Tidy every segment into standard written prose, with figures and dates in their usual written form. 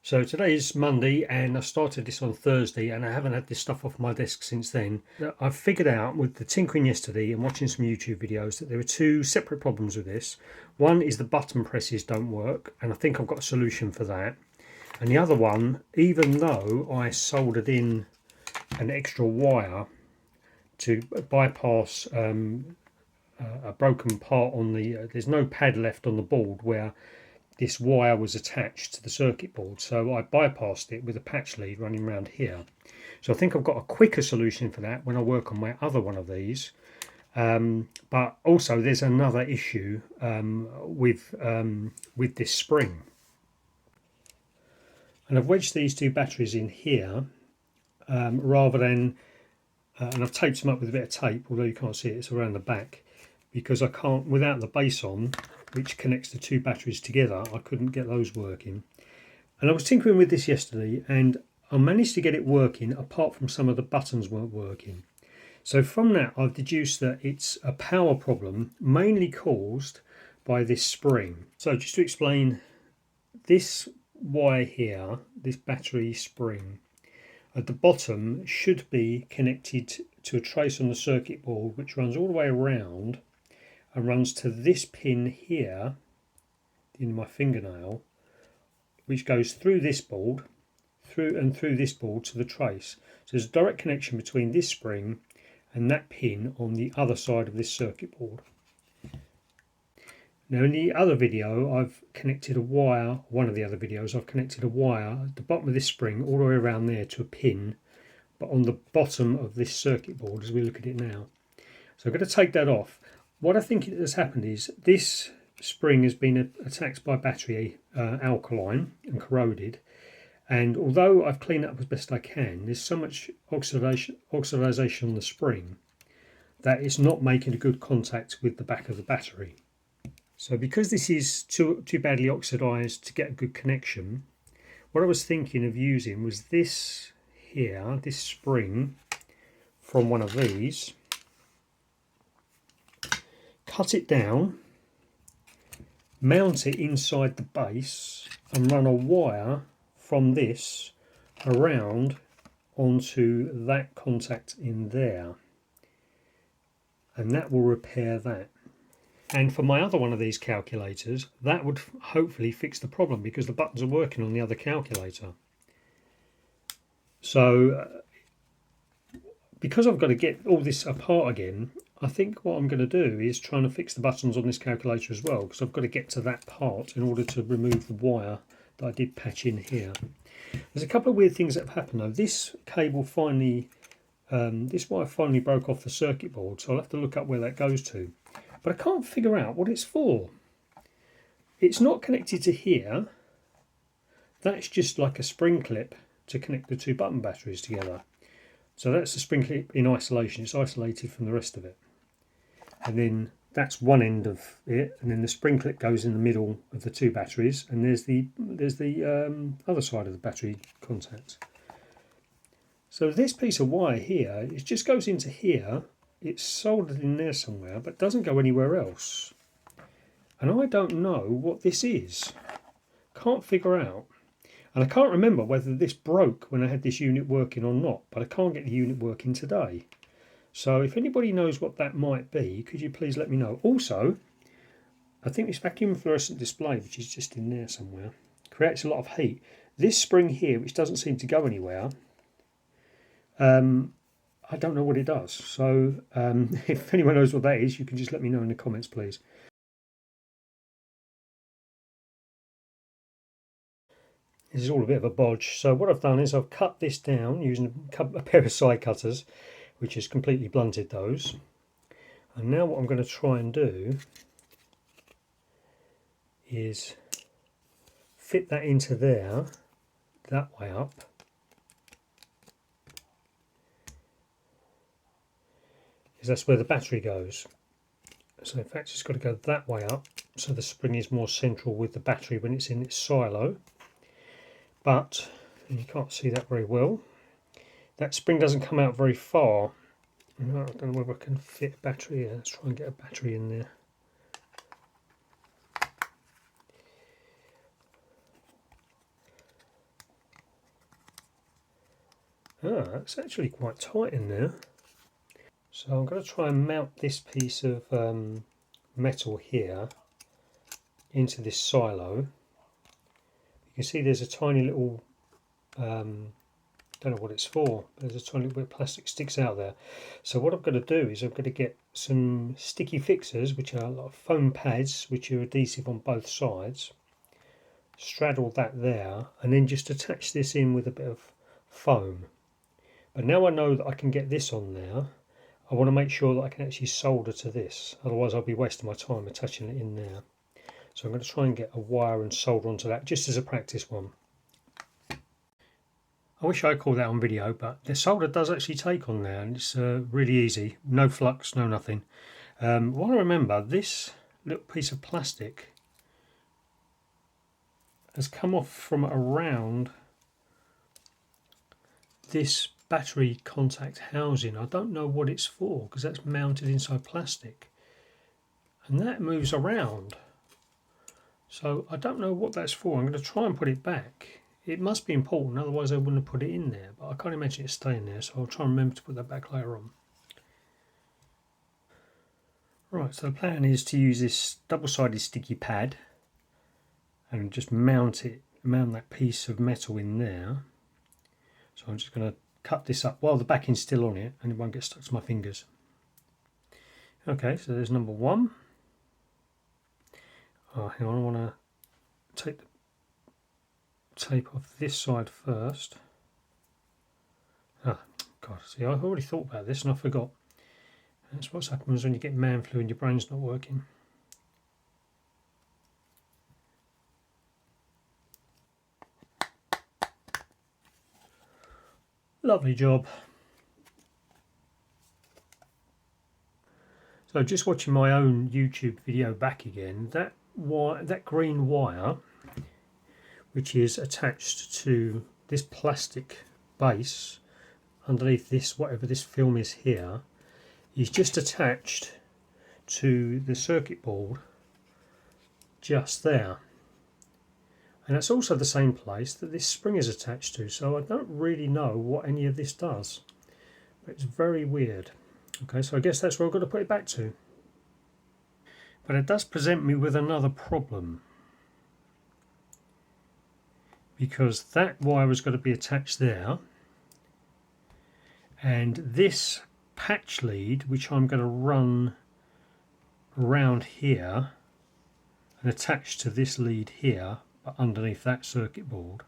So today is Monday and I started this on Thursday and I haven't had this stuff off my desk since then. I've figured out with the tinkering yesterday and watching some YouTube videos that there are two separate problems with this. One is the button presses don't work, and I think I've got a solution for that. And the other one, even though I soldered in an extra wire to bypass a broken part on the, there's no pad left on the board where this wire was attached to the circuit board, so I bypassed it with a patch lead running around here. So I think I've got a quicker solution for that when I work on my other one of these. But also there's another issue with this spring. And I've wedged these two batteries in here rather than, and I've taped them up with a bit of tape, although you can't see it, it's around the back, because I can't, without the base on, which connects the two batteries together, I couldn't get those working. And I was tinkering with this yesterday and I managed to get it working apart from some of the buttons weren't working. So from that I've deduced that it's a power problem mainly caused by this spring. So just to explain, this wire here, this battery spring, at the bottom should be connected to a trace on the circuit board which runs all the way around and runs to this pin here in my fingernail, which goes through this board, through this board to the trace. So there's a direct connection between this spring and that pin on the other side of this circuit board. Now in the other video I've connected a wire, one of the other videos I've connected a wire at the bottom of this spring all the way around there to a pin, but on the bottom of this circuit board as we look at it now. So I'm going to take that off. What I think has happened is this spring has been attacked by battery alkaline and corroded, and although I've cleaned it up as best I can, there's so much oxidization on the spring that it's not making a good contact with the back of the battery. So because this is too badly oxidized to get a good connection, what I was thinking of using was this here, this spring from one of these, cut it down, mount it inside the base and run a wire from this around onto that contact in there, and that will repair that. And for my other one of these calculators, that would hopefully fix the problem because the buttons are working on the other calculator. So because I've got to get all this apart again, I think what I'm going to do is trying to fix the buttons on this calculator as well, because I've got to get to that part in order to remove the wire that I did patch in here. There's a couple of weird things that have happened though. This cable finally, this wire finally broke off the circuit board, so I'll have to look up where that goes to. But I can't figure out what it's for. It's not connected to here. That's just like a spring clip to connect the two button batteries together. So that's the spring clip in isolation. It's isolated from the rest of it. And then that's one end of it, and then the spring clip goes in the middle of the two batteries, and there's the other side of the battery contact. So this piece of wire here, it just goes into here. It's soldered in there somewhere, but doesn't go anywhere else. And I don't know what this is. Can't figure out. And I can't remember whether this broke when I had this unit working or not, but I can't get the unit working today. So if anybody knows what that might be, could you please let me know. Also, I think this vacuum fluorescent display, which is just in there somewhere, creates a lot of heat. This spring here, which doesn't seem to go anywhere, I don't know what it does. So if anyone knows what that is, you can just let me know in the comments, please. This is all a bit of a bodge. So what I've done is I've cut this down using a pair of side cutters, which has completely blunted those. And now what I'm going to try and do is fit that into there, that way up. Because that's where the battery goes. So in fact it's got to go that way up, so the spring is more central with the battery when it's in its silo. But you can't see that very well. That spring doesn't come out very far. I don't know whether I can fit a battery here. Let's try and get a battery in there. That's actually quite tight in there. So I'm going to try and mount this piece of metal here into this silo. You can see there's a tiny little, don't know what it's for, there's a tiny little bit of plastic sticks out there. So what I'm going to do is I'm going to get some sticky fixers, which are like foam pads, which are adhesive on both sides, straddle that there, and then just attach this in with a bit of foam. But now I know that I can get this on there, I want to make sure that I can actually solder to this, otherwise I'll be wasting my time attaching it in there. So I'm going to try and get a wire and solder onto that, just as a practice one. I wish I caught that on video, but the solder does actually take on there, and it's really easy. No flux, no nothing. What I remember, this little piece of plastic has come off from around this battery contact housing. I don't know what it's for, because that's mounted inside plastic. And that moves around. So I don't know what that's for. I'm going to try and put it back. It must be important, otherwise I wouldn't have put it in there. But I can't imagine it staying there, so I'll try and remember to put that back later on. Right, so the plan is to use this double-sided sticky pad and just mount that piece of metal in there. So I'm just going to cut this up while the backing's still on it and it won't get stuck to my fingers. Okay, so there's number one. Oh, hang on, I want to take the tape off this side first. Ah, God, see, I already thought about this and I forgot. That's what happens when you get man flu and your brain's not working. Lovely job. So just watching my own YouTube video back again, that green wire, which is attached to this plastic base underneath this, whatever this film is here, is just attached to the circuit board just there. And that's also the same place that this spring is attached to, so I don't really know what any of this does. But it's very weird. Okay, so I guess that's where I've got to put it back to. But it does present me with another problem, because that wire has got to be attached there, and this patch lead, which I'm going to run around here and attach to this lead here, but underneath that circuit board.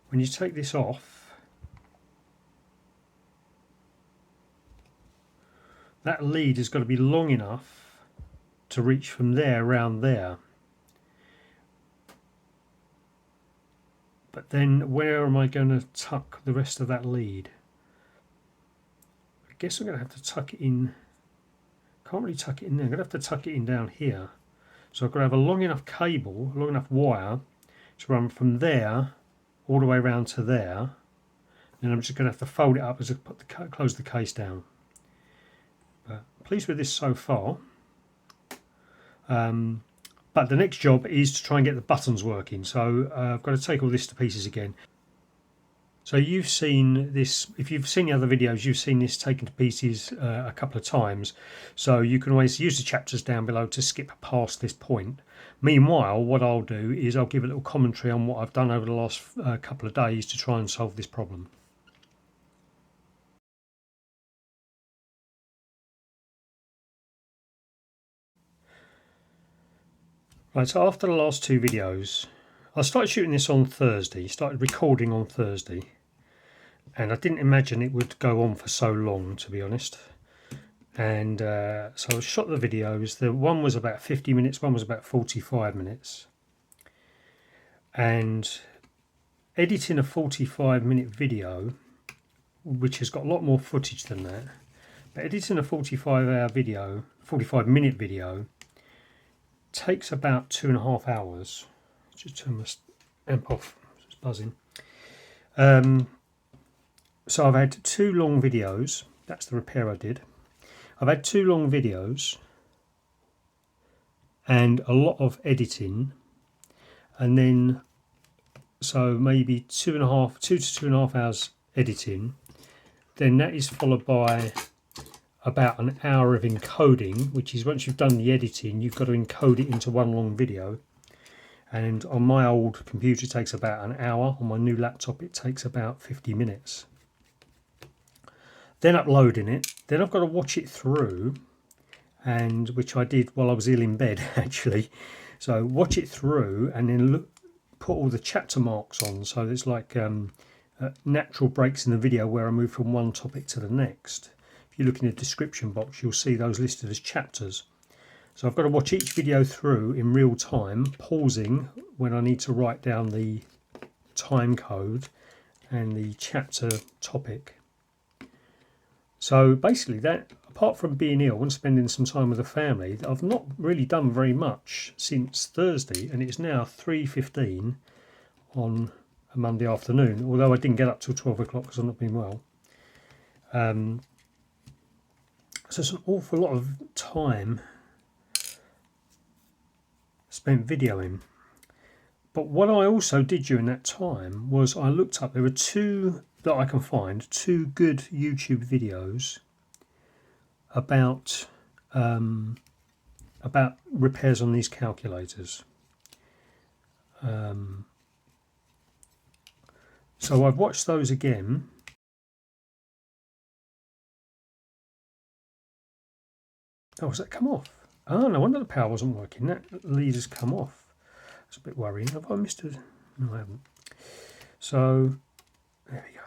When you take this off, that lead has got to be long enough to reach from there around there. But then where am I going to tuck the rest of that lead? I guess I'm going to have to tuck it in. Can't really tuck it in there. I'm going to have to tuck it in down here. So I've got to have a long enough cable, a long enough wire to run from there all the way around to there. And I'm just going to have to fold it up as I close the case down. But pleased with this so far. But the next job is to try and get the buttons working. So I've got to take all this to pieces again. So you've seen this, if you've seen the other videos, you've seen this taken to pieces a couple of times. So you can always use the chapters down below to skip past this point. Meanwhile, what I'll do is I'll give a little commentary on what I've done over the last couple of days to try and solve this problem. Right, so after the last two videos, I started shooting this on Thursday, started recording on Thursday, and I didn't imagine it would go on for so long, to be honest. And so I shot the videos. The one was about 50 minutes, one was about 45 minutes. And editing a 45-minute video, which has got a lot more footage than that, but editing a 45-minute video takes about 2.5 hours. Just turn my amp off, it's buzzing. So I've had two long videos. That's the repair I did. I've had two long videos and a lot of editing, and then so maybe 2 to 2.5 hours editing. Then that is followed by about an hour of encoding, which is once you've done the editing, you've got to encode it into one long video. And on my old computer it takes about an hour. On my new laptop it takes about 50 minutes. Then uploading it. Then I've got to watch it through, and which I did while I was ill in bed actually. So watch it through and then put all the chapter marks on, so there's like natural breaks in the video where I move from one topic to the next. If you look in the description box, you'll see those listed as chapters. So I've got to watch each video through in real time, pausing when I need to write down the time code and the chapter topic. So basically that, apart from being ill and spending some time with the family, I've not really done very much since Thursday, and it's now 3:15 on a Monday afternoon, although I didn't get up till 12 o'clock because I've not been well. So it's an awful lot of time spent videoing. But what I also did during that time was I looked up, there were two that I can find, two good YouTube videos about repairs on these calculators. So I've watched those again. Oh, has that come off? Oh, no wonder the power wasn't working. That lead has come off. It's a bit worrying. Have I missed it? No, I haven't. So, there we go.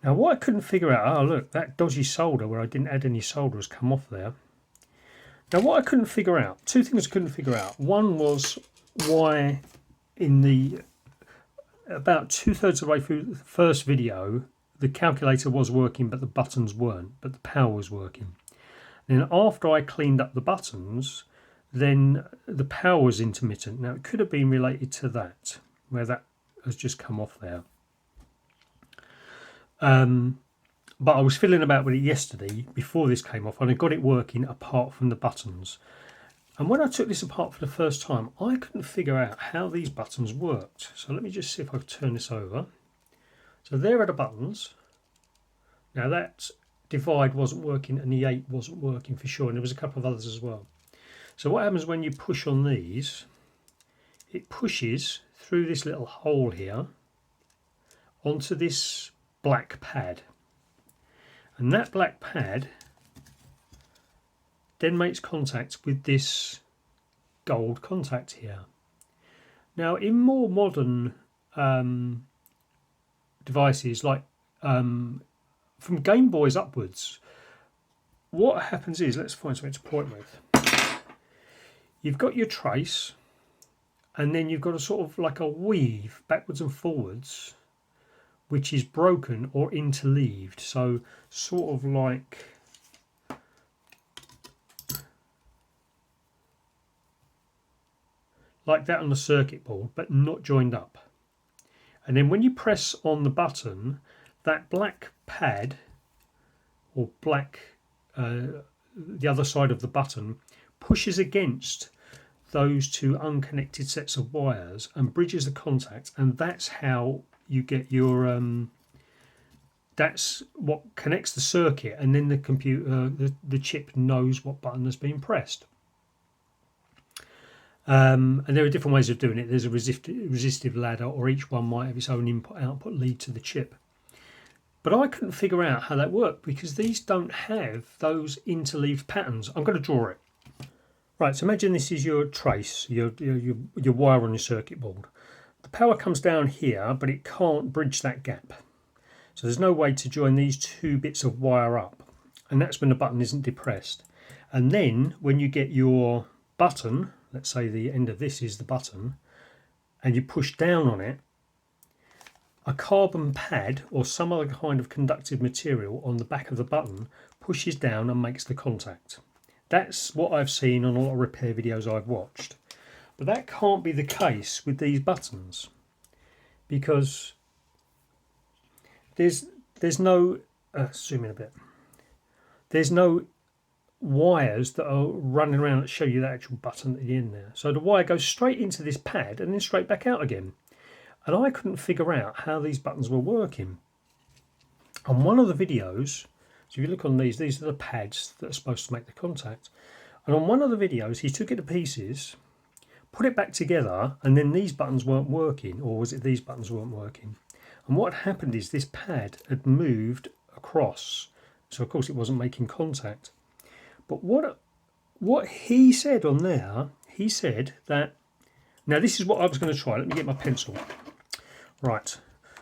Now, what I couldn't figure out, oh look, that dodgy solder where I didn't add any solder has come off there. Now, what I couldn't figure out, two things I couldn't figure out. One was why in the about 2/3 of the way through the first video, the calculator was working, but the buttons weren't, but the power was working. Then after I cleaned up the buttons, then the power was intermittent. Now, it could have been related to that, where that has just come off there. But I was fiddling about with it yesterday before this came off, and I got it working apart from the buttons. And when I took this apart for the first time, I couldn't figure out how these buttons worked. So let me just see if I can turn this over. So there are the buttons. Now that divide wasn't working and the 8 wasn't working for sure, and there was a couple of others as well. So what happens when you push on these, it pushes through this little hole here onto this black pad. And that black pad then makes contact with this gold contact here. Now, in more modern devices, like from Game Boys upwards, what happens is, let's find something to point with. You've got your trace, and then you've got a sort of like a weave backwards and forwards, which is broken or interleaved. So sort of like that on the circuit board, but not joined up. And then when you press on the button, that black pad or black the other side of the button pushes against those two unconnected sets of wires and bridges the contact, and that's how you get your that's what connects the circuit, and then the computer, the chip knows what button has been pressed. And there are different ways of doing it. There's a resistive ladder, or each one might have its own input-output lead to the chip. But I couldn't figure out how that worked because these don't have those interleaved patterns. I'm going to draw it. Right, so imagine this is your trace, your wire on your circuit board. The power comes down here, but it can't bridge that gap. So there's no way to join these two bits of wire up. And that's when the button isn't depressed. And then when you get your button, let's say the end of this is the button, and you push down on it, a carbon pad or some other kind of conductive material on the back of the button pushes down and makes the contact. That's what I've seen on a lot of repair videos I've watched. But that can't be the case with these buttons, because there's no zoom in a bit. There's no wires that are running around that show you the actual button at the end there. So the wire goes straight into this pad and then straight back out again. And I couldn't figure out how these buttons were working. On one of the videos, so if you look on these are the pads that are supposed to make the contact. And on one of the videos, he took it to pieces, put it back together, and then these buttons weren't working, or was it these buttons weren't working? And what happened is this pad had moved across, so of course it wasn't making contact. But what he said on there, he said that, now this is what I was going to try. Let me get my pencil. Right,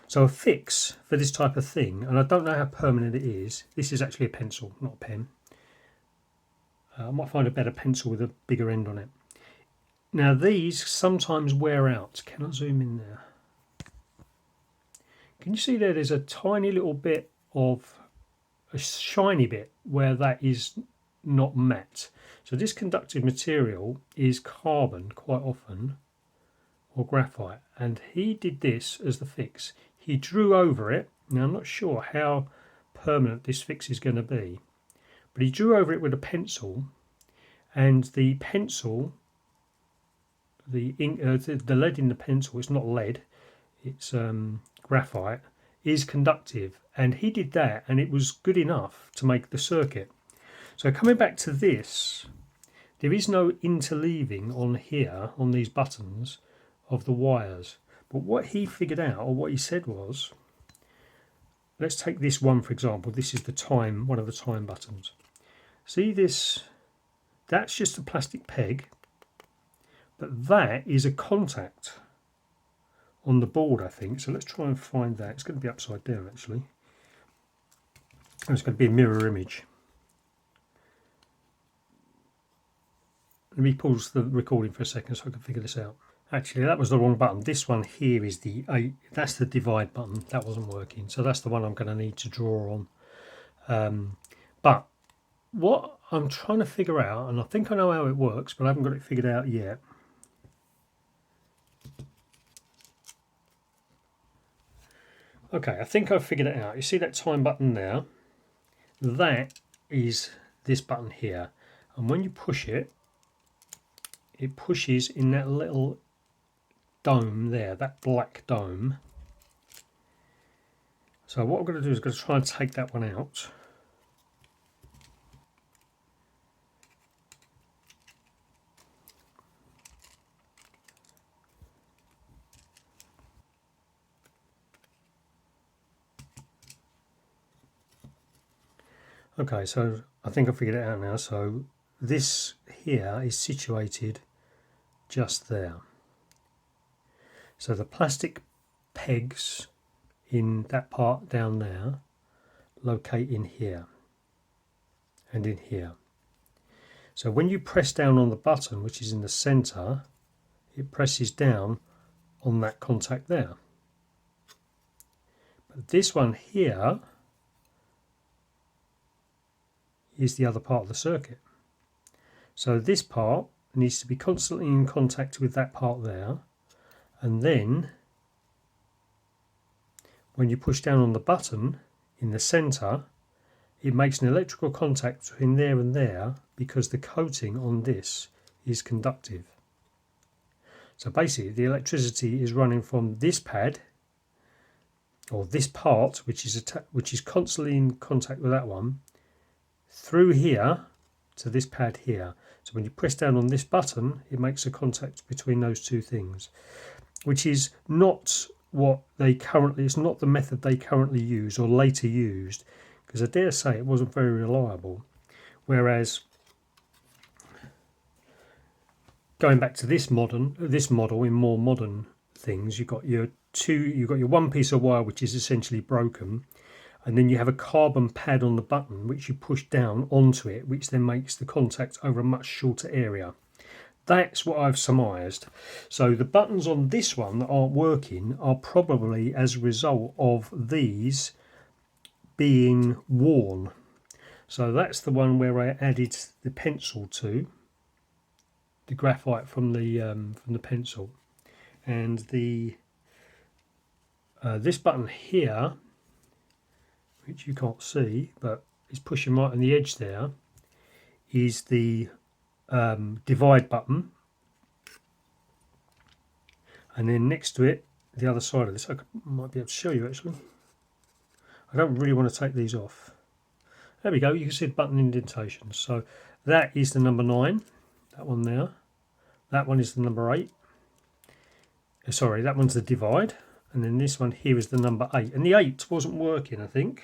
so a fix for this type of thing, and I don't know how permanent it is. This is actually a pencil, not a pen. I might find a better pencil with a bigger end on it. Now these sometimes wear out. Can I zoom in there? Can you see there? There's a tiny little bit of a shiny bit where that is not matte. So this conductive material is carbon quite often, or graphite, and he did this as the fix. He drew over it. Now I'm not sure how permanent this fix is going to be, but he drew over it with a pencil, and the pencil, the ink, the lead in the pencil, it's not lead, it's graphite, is conductive, and he did that and it was good enough to make the circuit. So coming back to this, there is no interleaving on here, on these buttons, of the wires. But what he figured out, or what he said was, let's take this one for example. This is the time, one of the time buttons. See this? That's just a plastic peg, but that is a contact on the board, I think. So let's try and find that. It's going to be upside down actually. Oh, it's going to be a mirror image. Let me pause the recording for a second so I can figure this out. Actually, that was the wrong button. This one here is that's the divide button. That wasn't working. So that's the one I'm going to need to draw on. But what I'm trying to figure out, and I think I know how it works, but I haven't got it figured out yet. Okay, I think I've figured it out. You see that time button there? That is this button here. And when you push it, it pushes in that little dome there, that black dome. So what I'm going to do is I'm going to try and take that one out. Okay, so I think I figured it out now. So this here is situated just there. So the plastic pegs in that part down there locate in here and in here. So when you press down on the button, which is in the center, it presses down on that contact there. But this one here is the other part of the circuit. So this part needs to be constantly in contact with that part there, and then when you push down on the button in the center, it makes an electrical contact between there and there because the coating on this is conductive. So basically the electricity is running from this pad, or this part, which is constantly in contact with that one, through here to this pad here. So when you press down on this button, it makes a contact between those two things, which is not what they currently, it's not the method they currently use or later used, because I dare say it wasn't very reliable. Whereas going back to this model in more modern things, you've got your one piece of wire which is essentially broken, and then you have a carbon pad on the button which you push down onto it, which then makes the contact over a much shorter area. That's what I've surmised. So the buttons on this one that aren't working are probably as a result of these being worn. So that's the one where I added the pencil to, the graphite from the pencil, and the this button here, which you can't see but is pushing right on the edge there, is the divide button, and then next to it, the other side of this, I might be able to show you actually. I don't really want to take these off. There we go, you can see the button indentations. So that is the number 9, that one there. That one is the number 8. Sorry, that one's the divide. And then this one here is the number 8. And the 8 wasn't working, I think.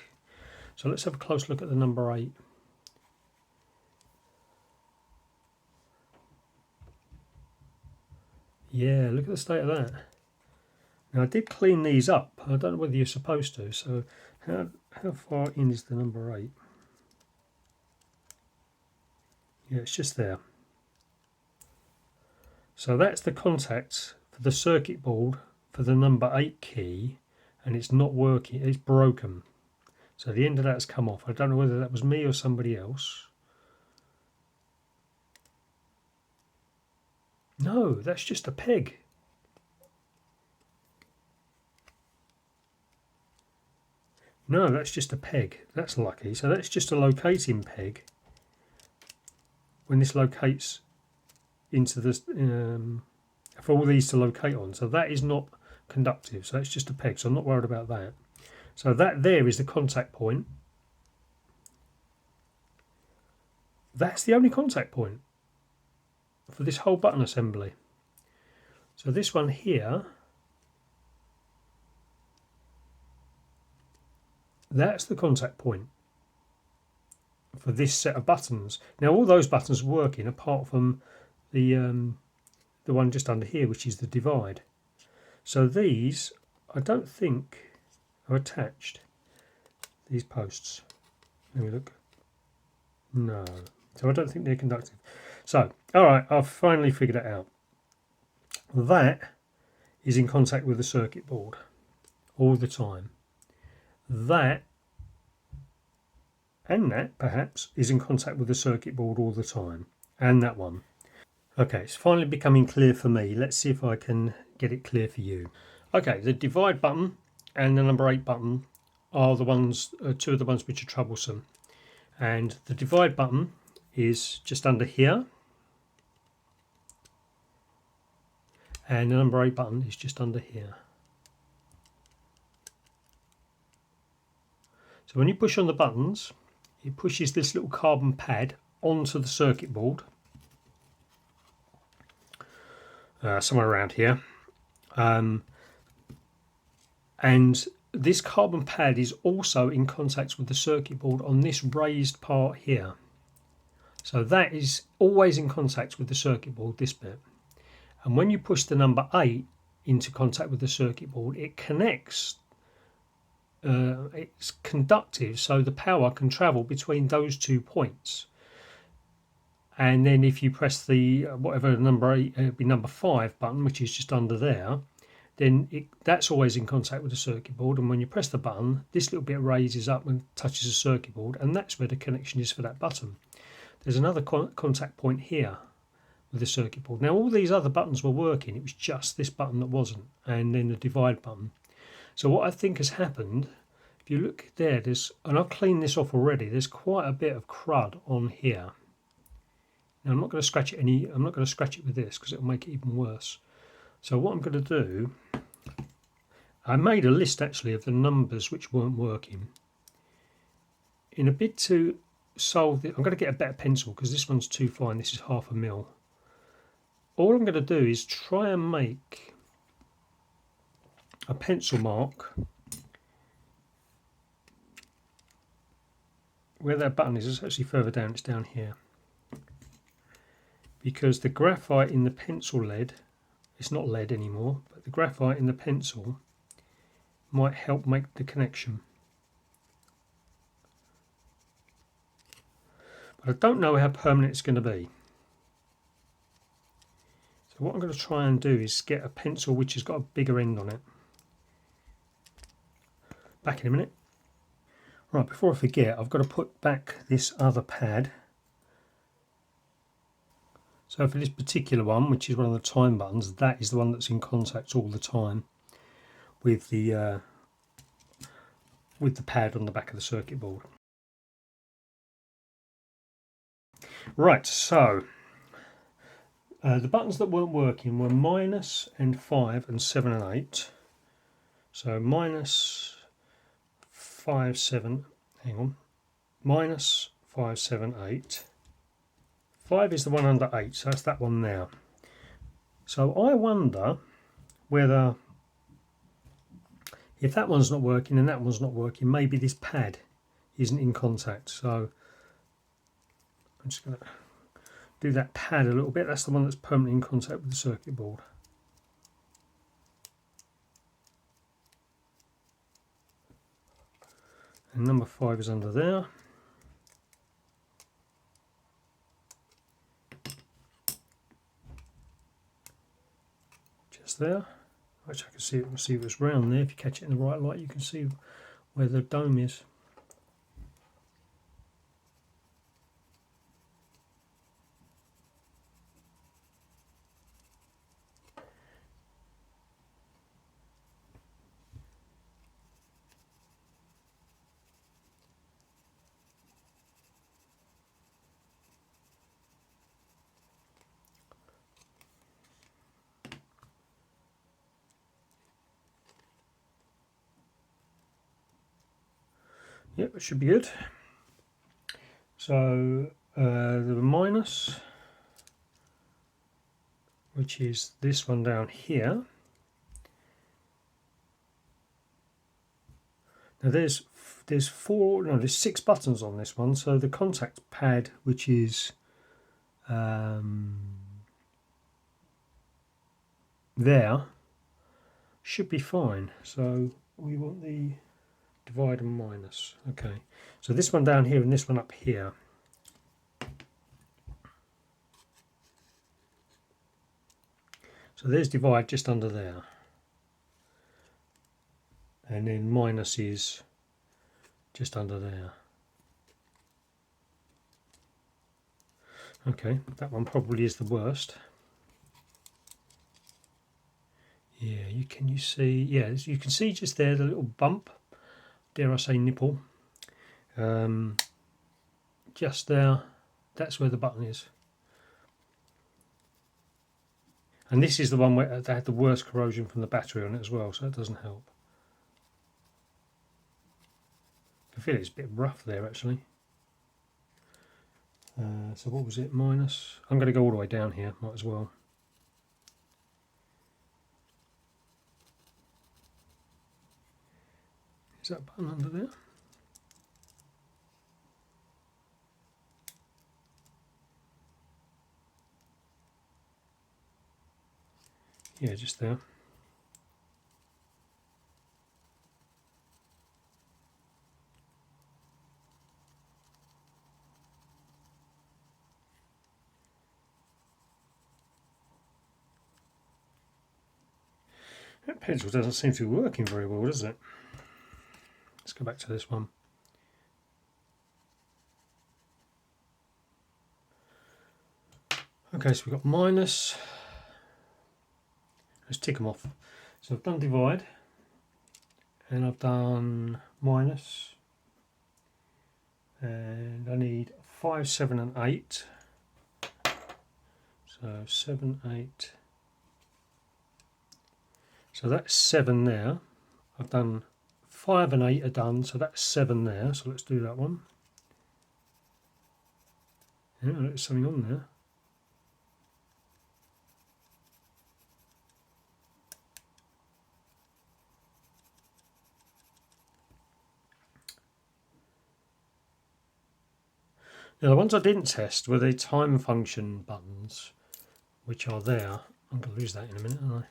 So let's have a close look at the number 8. Yeah, look at the state of that. Now I did clean these up. I don't know whether you're supposed to. So how far in is the number 8? Yeah, it's just there. So that's the contact for the circuit board for the number 8 key, and it's not working, it's broken. So the end of that's come off. I don't know whether that was me or somebody else. No, that's just a peg. No, that's just a peg. That's lucky. So that's just a locating peg. When this locates into this, for all these to locate on. So that is not conductive. So it's just a peg. So I'm not worried about that. So that there is the contact point. That's the only contact point for this whole button assembly. So this one here, that's the contact point for this set of buttons. Now all those buttons are working apart from the one just under here, which is the divide. So these, I don't think are attached, these posts. Let me look. No. So I don't think they're conductive. So, alright, I've finally figured it out. That is in contact with the circuit board all the time. That and that perhaps is in contact with the circuit board all the time. And that one. Okay, it's finally becoming clear for me. Let's see if I can get it clear for you. Okay, the divide button and the number 8 button are the ones, two of the ones which are troublesome. And the divide button is just under here. And the number 8 button is just under here. So when you push on the buttons, it pushes this little carbon pad onto the circuit board. Somewhere around here. And this carbon pad is also in contact with the circuit board on this raised part here. So that is always in contact with the circuit board, this bit. And when you push the number 8 into contact with the circuit board, it connects, it's conductive, so the power can travel between those 2 points. And then if you press the whatever number 8, it'd be number 5 button, which is just under there, then that's always in contact with the circuit board. And when you press the button, this little bit raises up and touches the circuit board, and that's where the connection is for that button. There's another contact point here with the circuit board. Now all these other buttons were working, it was just this button that wasn't, and then the divide button. So what I think has happened, if you look there, and I've cleaned this off already, there's quite a bit of crud on here. Now I'm not going to scratch it I'm not going to scratch it with this because it'll make it even worse. So what I'm going to do, I made a list actually of the numbers which weren't working. In a bid to solve it, I'm going to get a better pencil because this one's too fine. This is 1/2 mil. All I'm going to do is try and make a pencil mark where that button is. It's actually further down, it's down here. Because the graphite in the pencil lead, it's not lead anymore, but the graphite in the pencil might help make the connection. But I don't know how permanent it's going to be. So what I'm going to try and do is get a pencil which has got a bigger end on it. Back in a minute. Right, before I forget, I've got to put back this other pad. So for this particular one, which is one of the time buttons, that is the one that's in contact all the time with the pad on the back of the circuit board. Right, so the buttons that weren't working were minus and 5 and 7 and 8. So minus 5, 7, hang on, minus 5, 7, 8. 5 is the one under 8, so that's that one there. So I wonder whether, if that one's not working and that one's not working, maybe this pad isn't in contact. So I'm just going to do that pad a little bit. That's the one that's permanently in contact with the circuit board. And number 5 is under there. Just there. Which I can see it was round there. If you catch it in the right light, you can see where the dome is. Yep, it should be good. So the minus, which is this one down here. Now there's 6 buttons on this one. So the contact pad, which is there, should be fine. So we want the divide and minus. Okay, so this one down here and this one up here. So there's divide just under there, and then minus is just under there. Okay, that one probably is the worst. Yeah, you see, yeah, you can see just there the little bump, dare I say nipple, just there. That's where the button is. And this is the one where they had the worst corrosion from the battery on it as well, so that doesn't help. I feel it's a bit rough there actually. So what was it, minus? I'm going to go all the way down here, might as well. Is that button under there? Yeah, just there. That pencil doesn't seem to be working very well, does it? Let's go back to this one. Okay, so we've got minus. Let's tick them off. So I've done divide, and I've done minus, and I need 5, 7 and 8. So 7, 8. So that's 7 there. I've done 5 and 8 are done, so that's 7 there. So let's do that one. Yeah, there's something on there. Now the ones I didn't test were the time function buttons, which are there. I'm going to lose that in a minute, aren't I?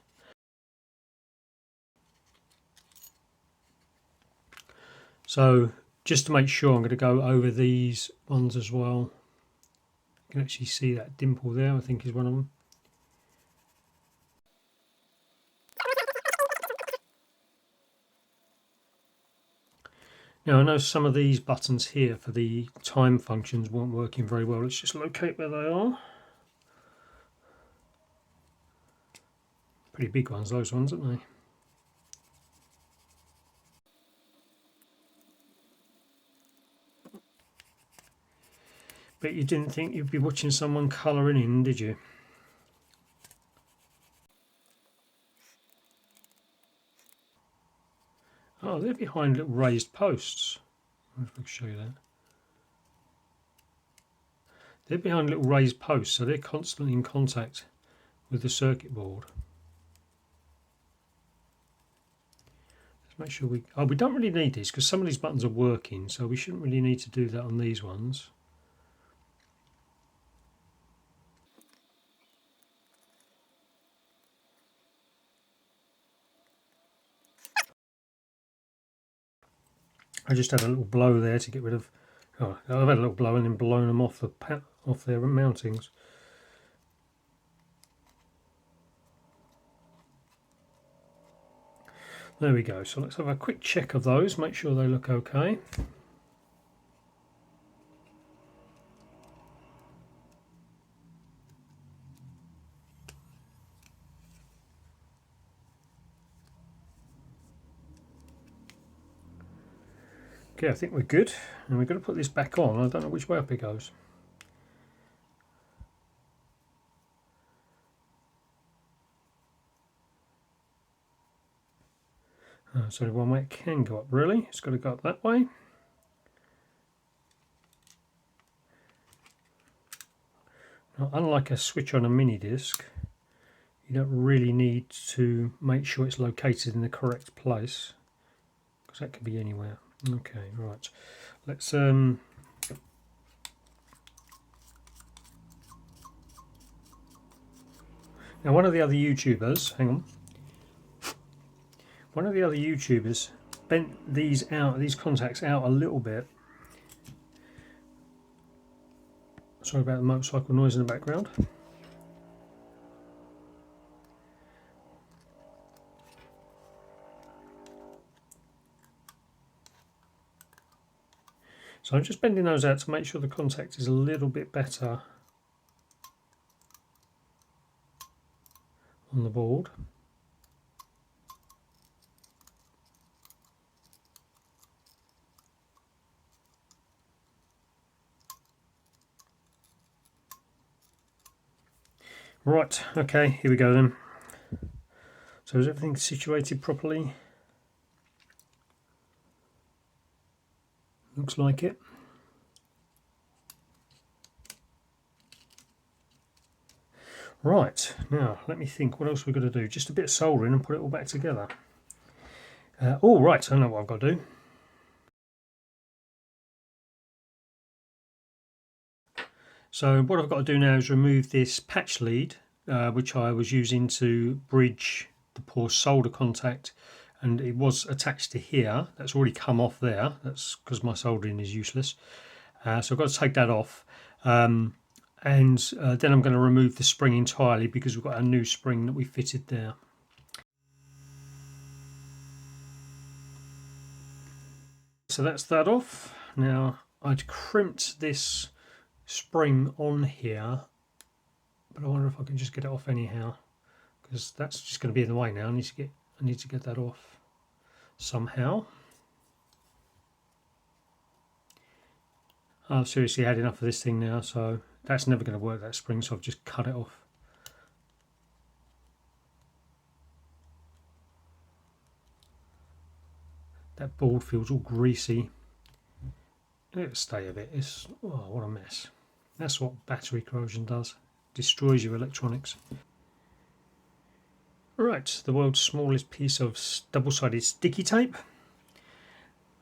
So just to make sure, I'm going to go over these ones as well. You can actually see that dimple there, I think is one of them. Now I know some of these buttons here for the time functions weren't working very well. Let's just locate where they are. Pretty big ones, those ones, aren't they? But you didn't think you'd be watching someone colouring in, did you? Oh, they're behind little raised posts. I wonder if I can show you that. They're behind little raised posts, so they're constantly in contact with the circuit board. Let's make sure we... Oh, we don't really need these because some of these buttons are working, so we shouldn't really need to do that on these ones. I just had a little blow there to get rid of... Oh, I've had a little blow and then blown them off their mountings. There we go. So let's have a quick check of those, make sure they look okay. Okay, I think we're good. And we're going to put this back on. I don't know which way up it goes. So one way it can go up, really. It's got to go up that way. Now, unlike a switch on a mini disc, you don't really need to make sure it's located in the correct place, because that could be anywhere. Okay, right. Let's now, one of the other YouTubers, hang on. One of the other YouTubers bent these contacts out a little bit. Sorry about the motorcycle noise in the background. So I'm just bending those out to make sure the contact is a little bit better on the board. Right, okay, here we go then. So is everything situated properly? Looks like it. Right, now let me think what else we're going to do. Just a bit of soldering and put it all back together. Oh, right, I know what I've got to do. So what I've got to do now is remove this patch lead, which I was using to bridge the poor solder contact, and it was attached to here. That's already come off there. That's because my soldering is useless. So I've got to take that off. And then I'm going to remove the spring entirely because we've got a new spring that we fitted there. So that's that off. Now I'd crimped this spring on here, but I wonder if I can just get it off anyhow, because that's just going to be in the way now. I need to get that off somehow. I've seriously had enough of this thing now, so that's never going to work, that spring, so I've just cut it off. That board feels all greasy. It'll stay a bit. It's, oh, what a mess. That's what battery corrosion does. Destroys your electronics. Right, the world's smallest piece of double-sided sticky tape.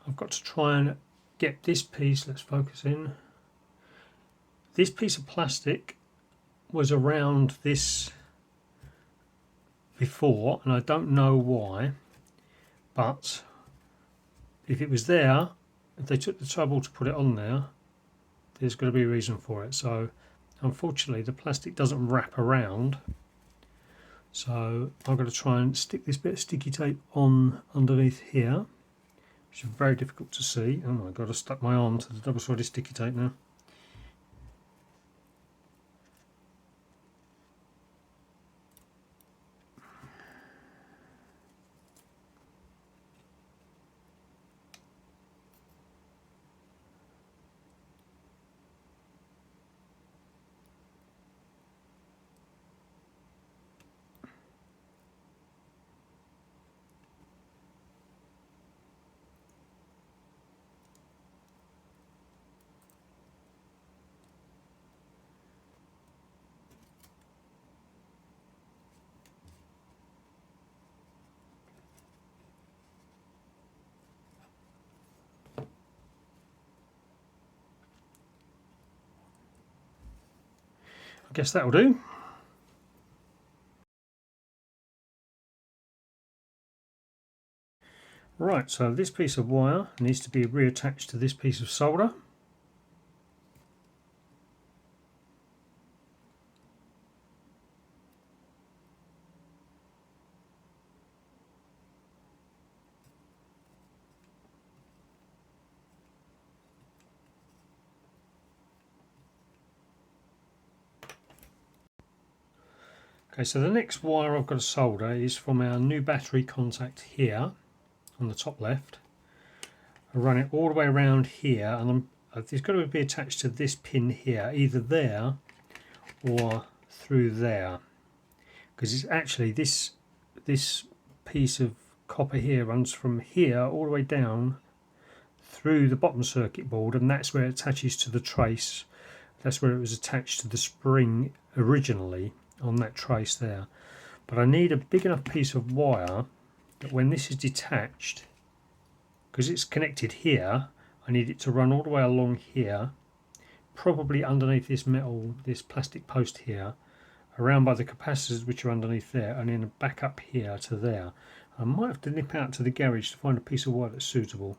I've got to try and get this piece, let's focus in. This piece of plastic was around this before, and I don't know why, but if it was there, if they took the trouble to put it on there, there's going to be a reason for it. So unfortunately the plastic doesn't wrap around, so I'm going to try and stick this bit of sticky tape on underneath here, which is very difficult to see. Oh my god, I stuck my arm to the double-sided sticky tape now. I guess that'll do. Right, so this piece of wire needs to be reattached to this piece of solder. Okay, so the next wire I've got to solder is from our new battery contact here on the top left. I run it all the way around here, and it's got to be attached to this pin here, either there or through there, because it's actually this piece of copper here runs from here all the way down through the bottom circuit board, and that's where it attaches to the trace. That's where it was attached to the spring originally, on that trace there. But I need a big enough piece of wire that when this is detached, because it's connected here, I need it to run all the way along here, probably underneath this metal, this plastic post here, around by the capacitors which are underneath there, and then back up here to there. I might have to nip out to the garage to find a piece of wire that's suitable.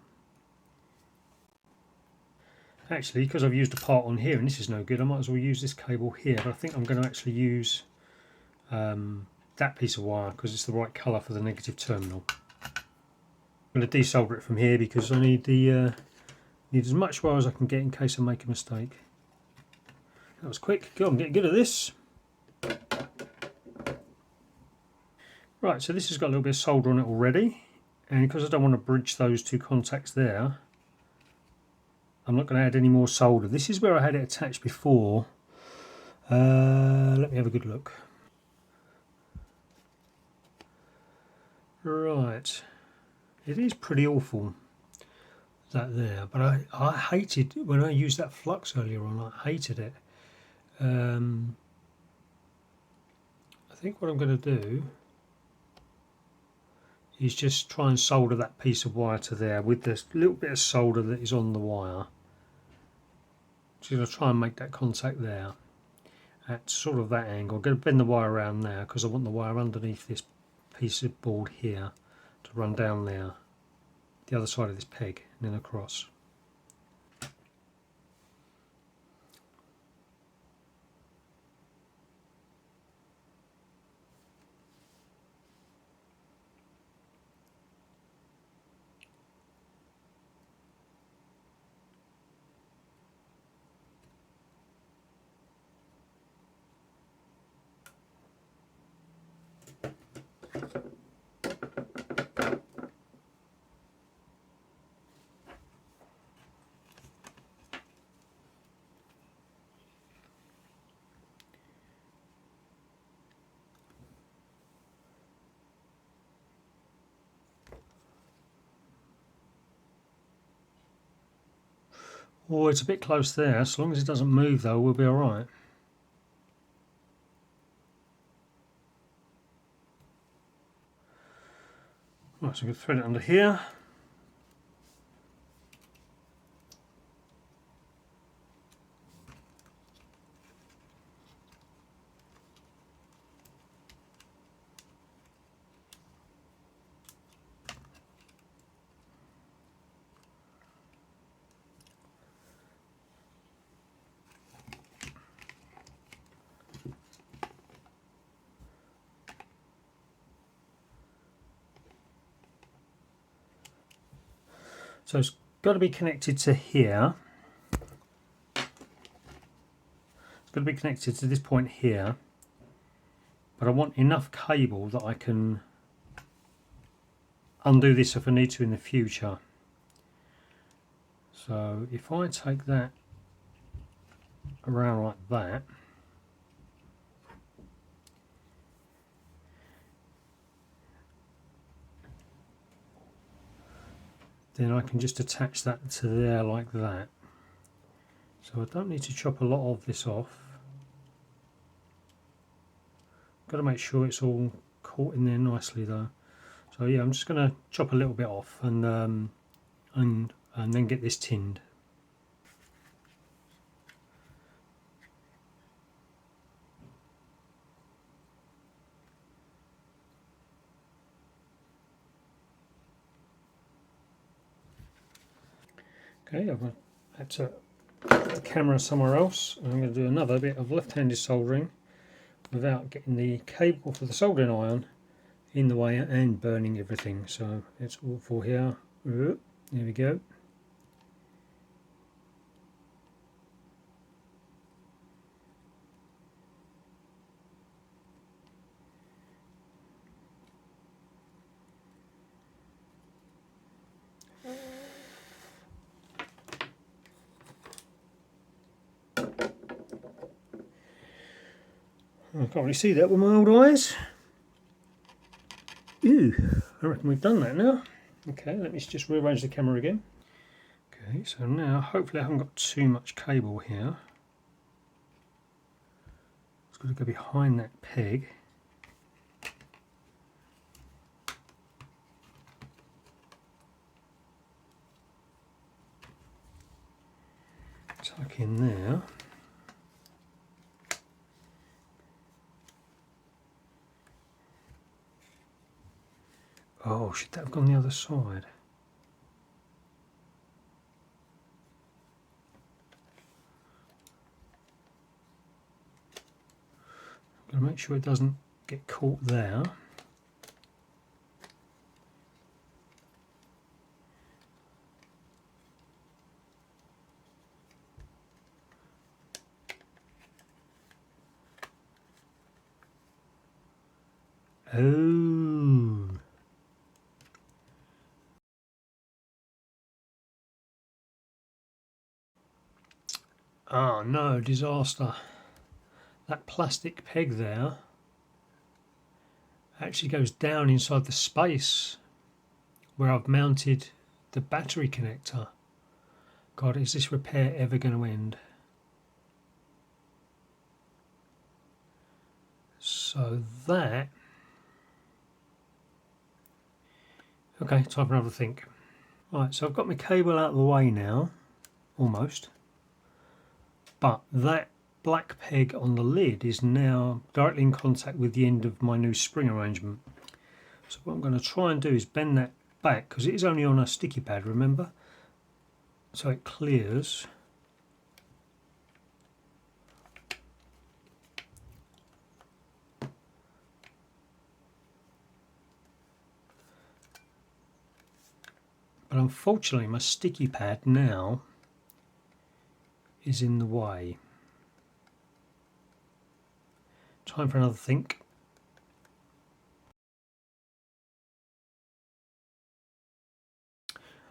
Actually, because I've used a part on here and this is no good, I might as well use this cable here, but I think I'm going to actually use that piece of wire because it's the right colour for the negative terminal. I'm going to desolder it from here because I need need as much wire as I can get in case I make a mistake. That was quick. Go on, get good at this. Right, so this has got a little bit of solder on it already, and because I don't want to bridge those two contacts there, I'm not going to add any more solder. This is where I had it attached before. Let me have a good look. Right, it is pretty awful, that there, but I hated when I used that flux earlier on. I hated it. I think what I'm going to do is just try and solder that piece of wire to there with this little bit of solder that is on the wire. Just going to try and make that contact there at sort of that angle. I'm going to bend the wire around now because I want the wire underneath this piece of board here to run down there, the other side of this peg, and then across. Oh, it's a bit close there. As long as it doesn't move though, we'll be alright. Right, so I'm going to thread it under here. So it's got to be connected to here. It's got to be connected to this point here. But I want enough cable that I can undo this if I need to in the future. So if I take that around like that, then I can just attach that to there like that. So I don't need to chop a lot of this off. Got to make sure it's all caught in there nicely though. So yeah, I'm just going to chop a little bit off and then get this tinned. Okay, I've had to put the camera somewhere else. I'm going to do another bit of left-handed soldering without getting the cable for the soldering iron in the way and burning everything. So it's all for here. There we go. I can't really see that with my old eyes. Ew, I reckon we've done that now. Okay, let me just rearrange the camera again. Okay, so now hopefully I haven't got too much cable here. It's got to go behind that peg. Tuck in there. Oh, should that have gone the other side? I'm going to make sure it doesn't get caught there. Oh. Oh no, disaster. That plastic peg there actually goes down inside the space where I've mounted the battery connector. God, is this repair ever going to end? So that... Okay, time for another think. Right, so I've got my cable out of the way now, almost. But that black peg on the lid is now directly in contact with the end of my new spring arrangement. So what I'm going to try and do is bend that back, because it is only on a sticky pad, remember? So it clears. But unfortunately my sticky pad now is in the way. Time for another think.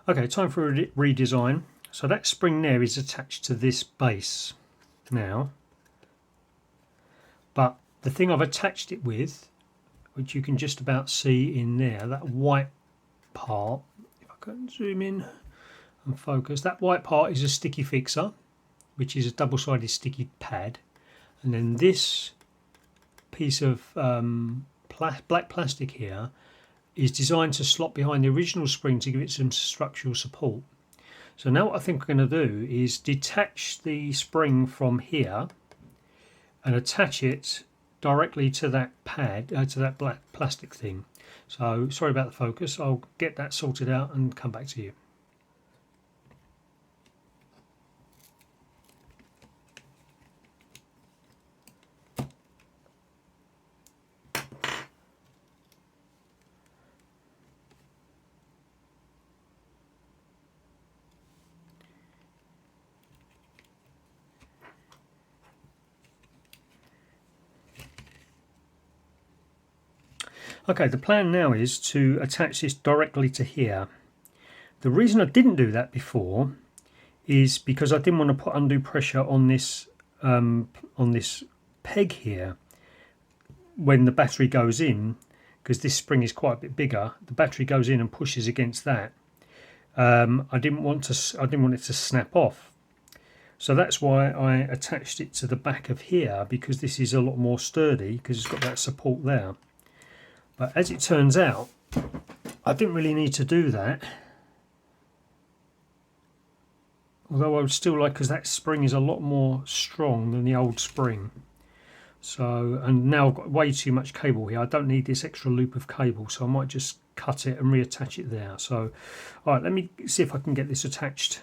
Okay, time for a redesign. So that spring there is attached to this base now. But the thing I've attached it with, which you can just about see in there, that white part, if I can zoom in and focus, that white part is a sticky fixer, which is a double-sided sticky pad. And then this piece of black plastic here is designed to slot behind the original spring to give it some structural support. So now what I think we're going to do is detach the spring from here and attach it directly to that pad, to that black plastic thing. So sorry about the focus, I'll get that sorted out and come back to you. Okay, the plan now is to attach this directly to here. The reason I didn't do that before is because I didn't want to put undue pressure on this peg here when the battery goes in, because this spring is quite a bit bigger. The battery goes in and pushes against that. I didn't want it to snap off. So that's why I attached it to the back of here, because this is a lot more sturdy because it's got that support there. But as it turns out, I didn't really need to do that. Although I would still like, because that spring is a lot more strong than the old spring. So, and now I've got way too much cable here. I don't need this extra loop of cable, so I might just cut it and reattach it there. So, all right, let me see if I can get this attached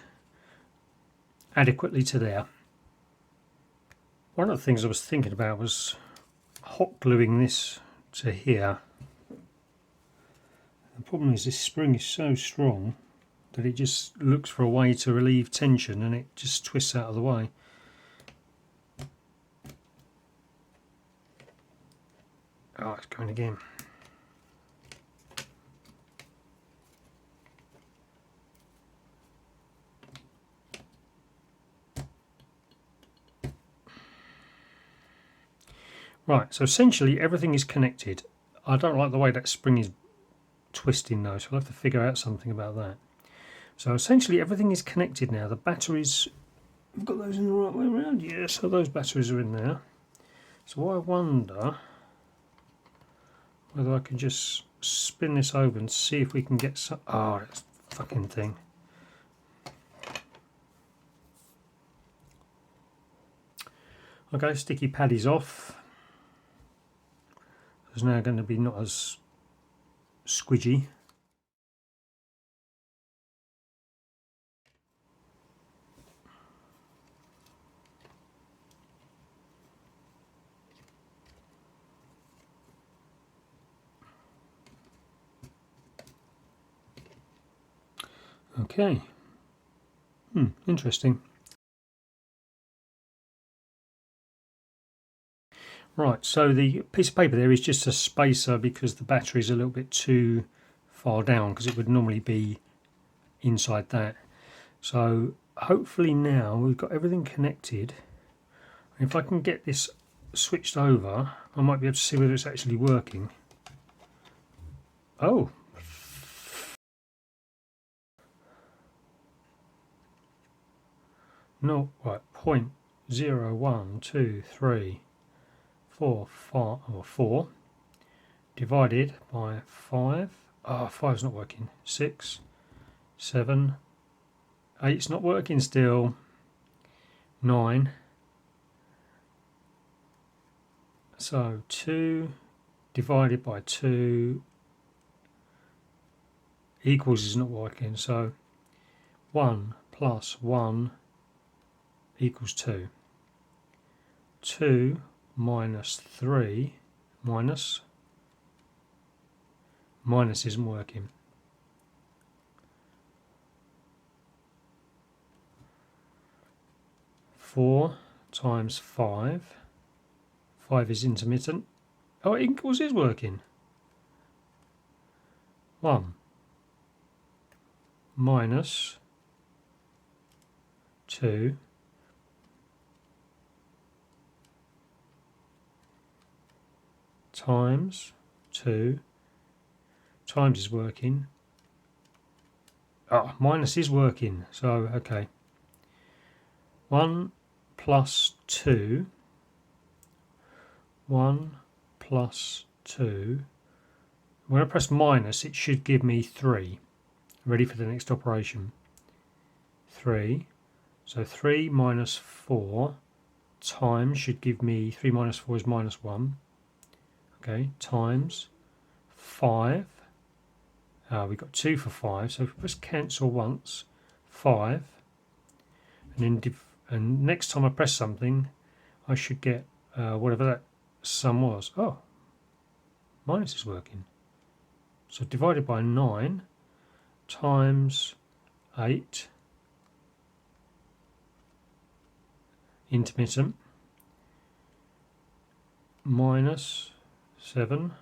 adequately to there. One of the things I was thinking about was hot gluing this to here. The problem is this spring is so strong that it just looks for a way to relieve tension and it just twists out of the way. Oh, it's going again. Right, so essentially everything is connected. I don't like the way that spring is twisting though, so I'll have to figure out something about that. So essentially everything is connected now. The batteries, I've got those in the right way around. Yeah, so those batteries are in there. So I wonder whether I can just spin this over and see if we can get some. Oh, that fucking thing. Okay, sticky pad is off. It's now going to be not as squidgy. Okay. Interesting. Right, so the piece of paper there is just a spacer because the battery is a little bit too far down, because it would normally be inside that. So hopefully now we've got everything connected. If I can get this switched over, I might be able to see whether it's actually working. Oh. No, right, 0.012345 divided by 5. Oh, 5's not working. 6, 7, 8's not working still. 9. So 2 divided by 2 equals is not working. So 1 plus 1 equals 2. 2 minus 3 minus isn't working. 4 times 5. 5 is intermittent. Oh, equals is working. 1 minus 2 times 2 times is working. Oh, minus is working. So, okay. 1 plus 2. 1 plus 2. When I press minus, it should give me 3. Ready for the next operation. 3. So 3 minus 4 times should give me 3 minus 4 is minus 1. Okay, times 5. We've got 2 for 5. So if we press cancel once, 5. And then next time I press something, I should get whatever that sum was. Oh, minus is working. So divided by 9 times 8 intermittent minus 7.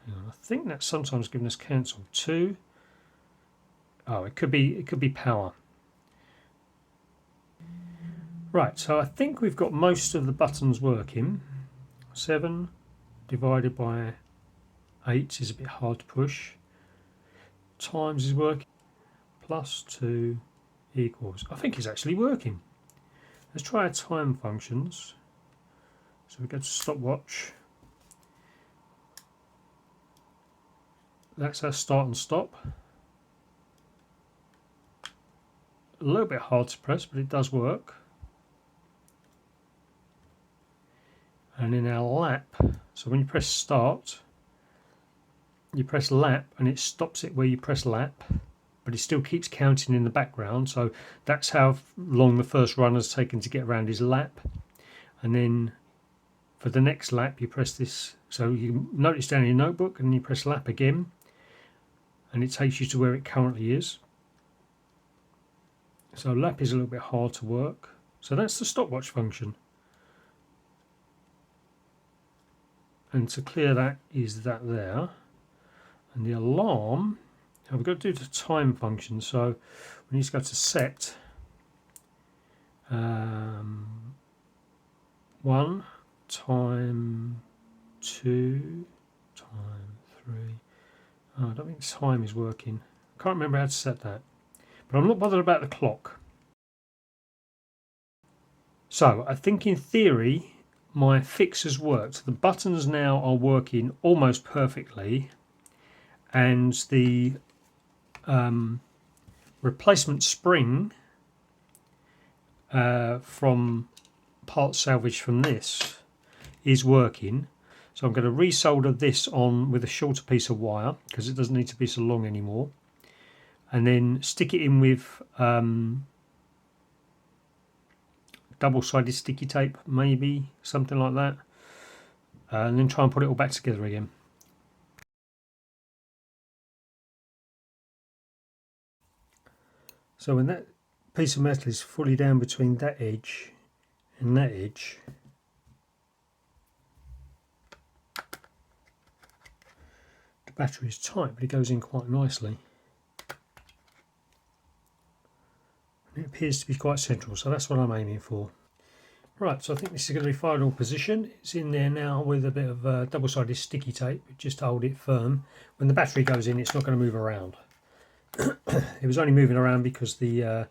I think that's sometimes given us cancel 2. Oh, it could be power. Right, so I think we've got most of the buttons working. 7 divided by 8 is a bit hard to push. Times is working. Plus 2 equals. I think it's actually working. Let's try our time functions. So we go to stopwatch. That's our start and stop. A little bit hard to press, but it does work. And in our lap, so when you press start, you press lap and it stops it where you press lap. but it still keeps counting in the background. So that's how long the first run has taken to get around his lap. And then for the next lap you press this, so you notice down in your notebook, and you press lap again and it takes you to where it currently is. So lap is a little bit hard to work. So that's the stopwatch function. And to clear that is that there. And the alarm, now we've got to do the time function. So we need to go to set 1 time 2 time 3. Oh, I don't think time is working. I can't remember how to set that. But I'm not bothered about the clock. So I think in theory my fix has worked. The buttons now are working almost perfectly, and the replacement spring from part salvage from this is working. So I'm going to resolder this on with a shorter piece of wire because it doesn't need to be so long anymore, and then stick it in with double-sided sticky tape, maybe something like that, and then try and put it all back together again. So when that piece of metal is fully down between that edge and that edge, the battery is tight, but it goes in quite nicely. And it appears to be quite central, so that's what I'm aiming for. Right, so I think this is going to be final position. It's in there now with a bit of double-sided sticky tape just to hold it firm. When the battery goes in, it's not going to move around. It was only moving around because there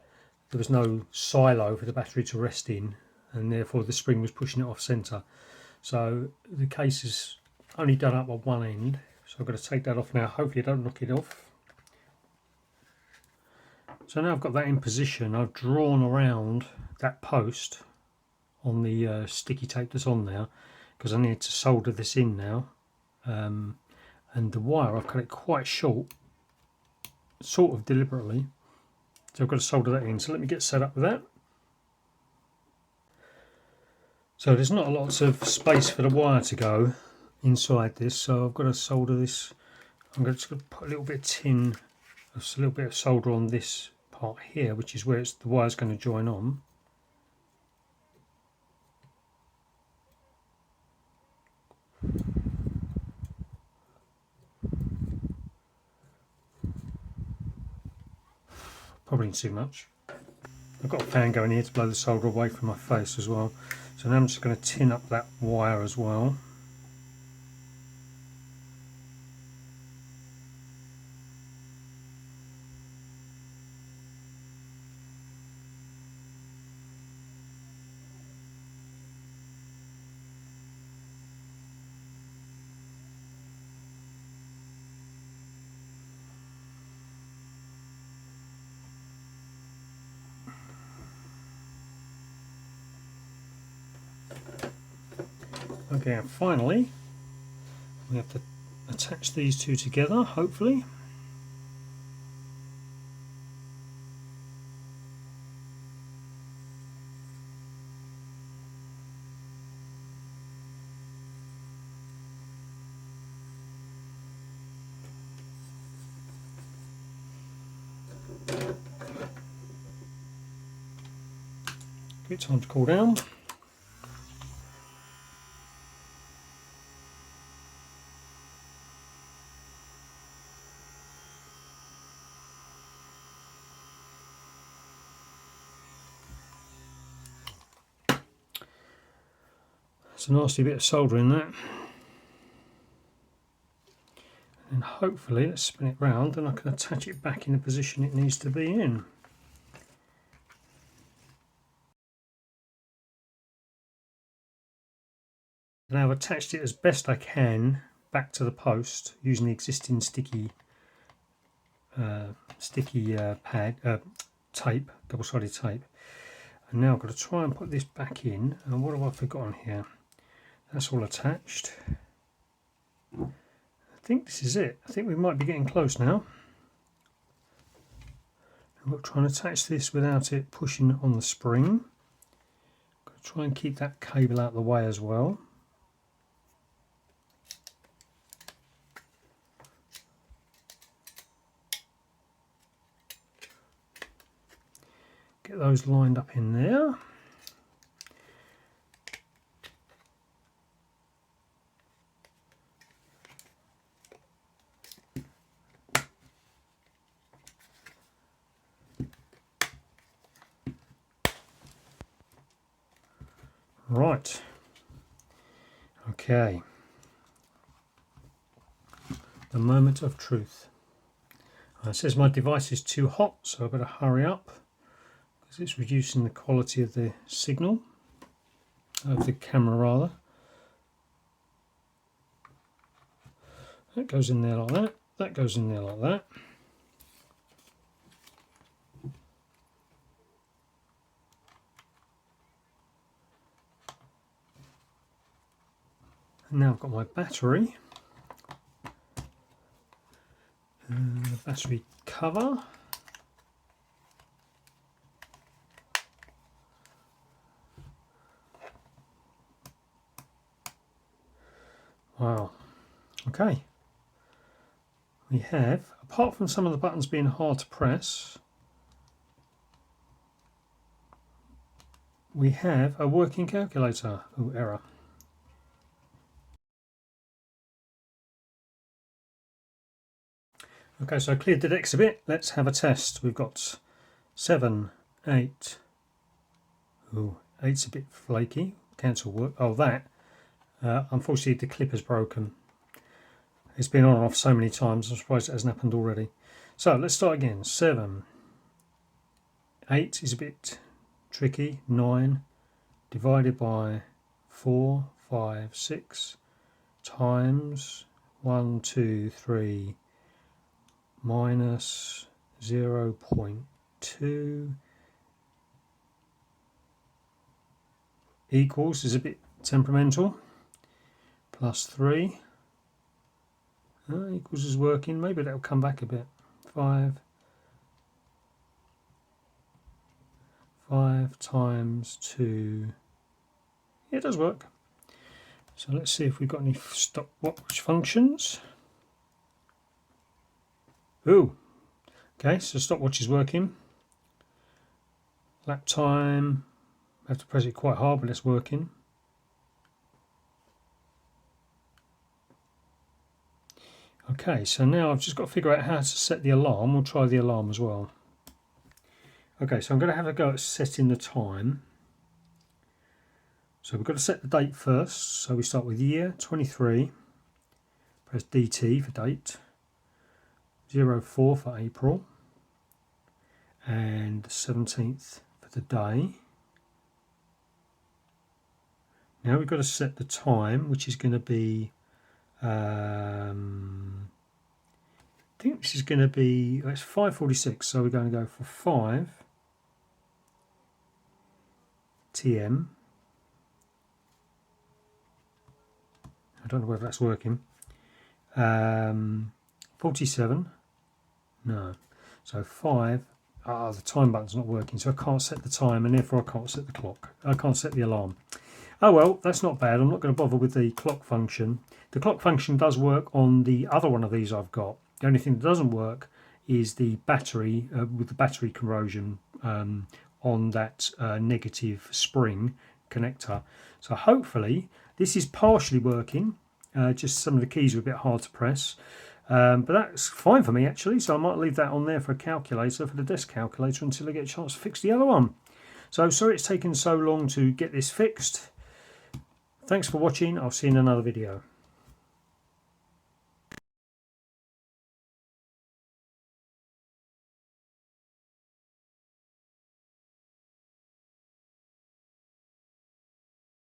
was no silo for the battery to rest in, and therefore the spring was pushing it off centre. So the case is only done up on one end, so I've got to take that off now. Hopefully I don't knock it off. So now I've got that in position, I've drawn around that post on the sticky tape that's on there, because I need to solder this in now, and the wire I've cut it quite short, sort of deliberately, so I've got to solder that in. So let me get set up with that. So there's not lots of space for the wire to go inside this, so I've got to solder this. I'm just going to put a little bit of tin, a little bit of solder on this part here, which is where the wire's going to join on. Probably too much. I've got a fan going here to blow the solder away from my face as well. So now I'm just going to tin up that wire as well. Okay, and finally we have to attach these two together, hopefully. Give it time to cool down. It's a nasty bit of solder in that. And hopefully, let's spin it round and I can attach it back in the position it needs to be in. Now I've attached it as best I can back to the post using the existing sticky tape, double-sided tape. And now I've got to try and put this back in. And what have I forgotten here? That's all attached. I think this is it. I think we might be getting close now. We'll try and attach this without it pushing on the spring. Got to try and keep that cable out of the way as well. Get those lined up in there. Right, okay, the moment of truth. It says my device is too hot, so I better hurry up because it's reducing the quality of the signal, of the camera rather. That goes in there like that, that goes in there like that. Now I've got my battery, the battery cover, wow, okay, we have, apart from some of the buttons being hard to press, we have a working calculator. Oh, error. Okay, so I cleared the decks a bit. Let's have a test. We've got 7, 8. Oh, 8's a bit flaky. Cancel work. Oh, that. Unfortunately, the clip is broken. It's been on and off so many times. I'm surprised it hasn't happened already. So let's start again. 7. 8 is a bit tricky. 9 divided by 4, 5, 6 times 1, 2, 3. Minus 0.2 equals is a bit temperamental. Plus 3 equals is working. Maybe that'll come back a bit. 5 times 2. Yeah, it does work. So let's see if we've got any stopwatch functions. Ooh, okay, so stopwatch is working. Lap time, I have to press it quite hard, but it's working. Okay, so now I've just got to figure out how to set the alarm. We'll try the alarm as well. Okay, so I'm going to have a go at setting the time. So we've got to set the date first. So we start with year 23, press DT for date. 04 for April and the 17th for the day. Now we've got to set the time, which is going to be I think this is going to be, it's 5:46, so we're going to go for 5 TM. I don't know whether that's working. 47. No. So 5. The time button's not working, so I can't set the time, and therefore I can't set the clock. I can't set the alarm. Oh well, that's not bad. I'm not going to bother with the clock function. The clock function does work on the other one of these I've got. The only thing that doesn't work is the battery, with the battery corrosion on that negative spring connector. So hopefully this is partially working. Just some of the keys are a bit hard to press. But that's fine for me actually, so I might leave that on there for a calculator, for the desk calculator, until I get a chance to fix the other one. So sorry it's taken so long to get this fixed. Thanks for watching. I'll see you in another video.